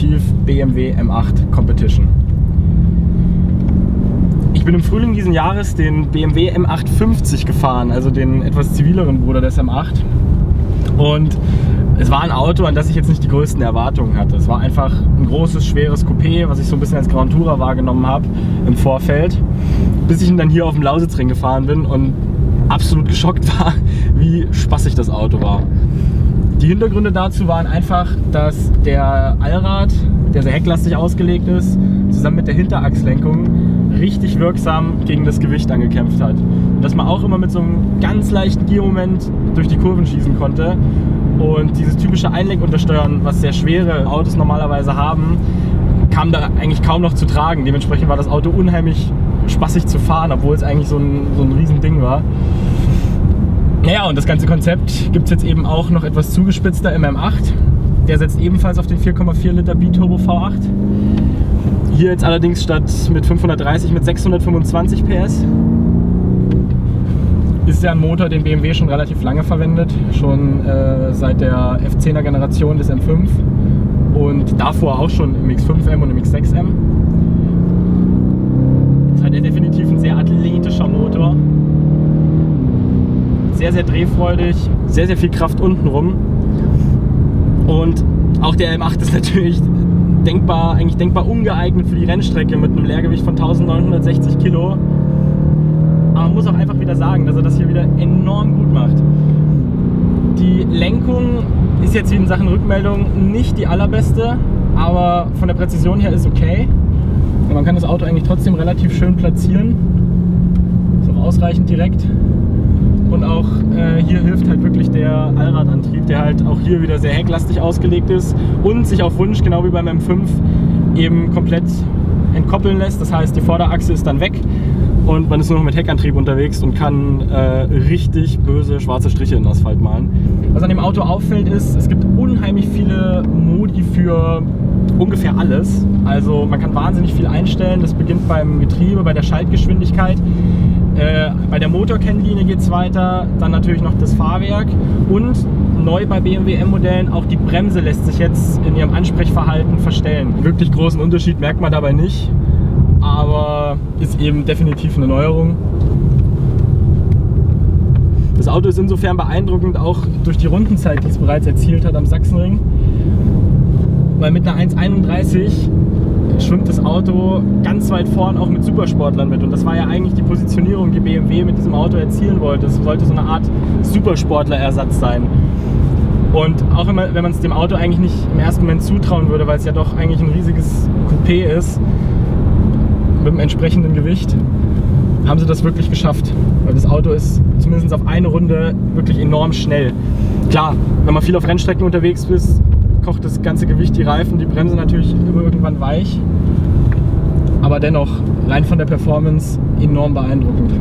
definitiv BMW M8 Competition. Ich bin im Frühling diesen Jahres den BMW M850 gefahren, also den etwas zivileren Bruder des M8. Und es war ein Auto, an das ich jetzt nicht die größten Erwartungen hatte. Es war einfach ein großes, schweres Coupé, was ich so ein bisschen als Grand Tourer wahrgenommen habe im Vorfeld. Bis ich dann hier auf dem Lausitzring gefahren bin und absolut geschockt war, wie spaßig das Auto war. Die Hintergründe dazu waren einfach, dass der Allrad, der sehr hecklastig ausgelegt ist, zusammen mit der Hinterachslenkung richtig wirksam gegen das Gewicht angekämpft hat. Und dass man auch immer mit so einem ganz leichten Giermoment durch die Kurven schießen konnte. Und dieses typische Einlenkuntersteuern, was sehr schwere Autos normalerweise haben, kam da eigentlich kaum noch zu tragen. Dementsprechend war das Auto unheimlich spaßig zu fahren, obwohl es eigentlich so ein Riesending war. Naja, und das ganze Konzept gibt es jetzt eben auch noch etwas zugespitzter im M8. Der setzt ebenfalls auf den 4,4 Liter Biturbo V8. Hier jetzt allerdings statt mit 530 mit 625 PS. Ist ja ein Motor, den BMW schon relativ lange verwendet, schon seit der F10er Generation des M5 und davor auch schon im X5M und im X6M. Das hat definitiv ein sehr athletischer Motor, sehr, sehr drehfreudig, sehr, sehr viel Kraft untenrum und auch der M8 ist natürlich eigentlich denkbar ungeeignet für die Rennstrecke mit einem Leergewicht von 1960 Kilo. Aber man muss auch einfach wieder sagen, dass er das hier wieder enorm gut macht. Die Lenkung ist jetzt in Sachen Rückmeldung nicht die allerbeste, aber von der Präzision her ist okay. Und man kann das Auto eigentlich trotzdem relativ schön platzieren. Ist auch ausreichend direkt. Und auch hier hilft halt wirklich der Allradantrieb, der halt auch hier wieder sehr hecklastig ausgelegt ist und sich auf Wunsch, genau wie beim M5, eben komplett entkoppeln lässt. Das heißt, die Vorderachse ist dann weg und man ist nur noch mit Heckantrieb unterwegs und kann richtig böse schwarze Striche in den Asphalt malen. Was an dem Auto auffällt ist, es gibt unheimlich viele Modi für ungefähr alles. Also man kann wahnsinnig viel einstellen. Das beginnt beim Getriebe, bei der Schaltgeschwindigkeit. Bei der Motorkennlinie geht es weiter, dann natürlich noch das Fahrwerk und neu bei BMW M-Modellen auch die Bremse lässt sich jetzt in ihrem Ansprechverhalten verstellen. Einen wirklich großen Unterschied merkt man dabei nicht, aber ist eben definitiv eine Neuerung. Das Auto ist insofern beeindruckend auch durch die Rundenzeit, die es bereits erzielt hat am Sachsenring, weil mit einer 1,31 schwimmt das Auto ganz weit vorn auch mit Supersportlern mit und das war ja eigentlich die Positionierung, die BMW mit diesem Auto erzielen wollte. Es sollte so eine Art Supersportlerersatz sein. Und auch wenn man es dem Auto eigentlich nicht im ersten Moment zutrauen würde, weil es ja doch eigentlich ein riesiges Coupé ist, mit einem entsprechenden Gewicht, haben sie das wirklich geschafft. Weil das Auto ist zumindest auf eine Runde wirklich enorm schnell. Klar, wenn man viel auf Rennstrecken unterwegs ist, kocht das ganze Gewicht die Reifen, die Bremse natürlich immer irgendwann weich. Aber dennoch, rein von der Performance, enorm beeindruckend.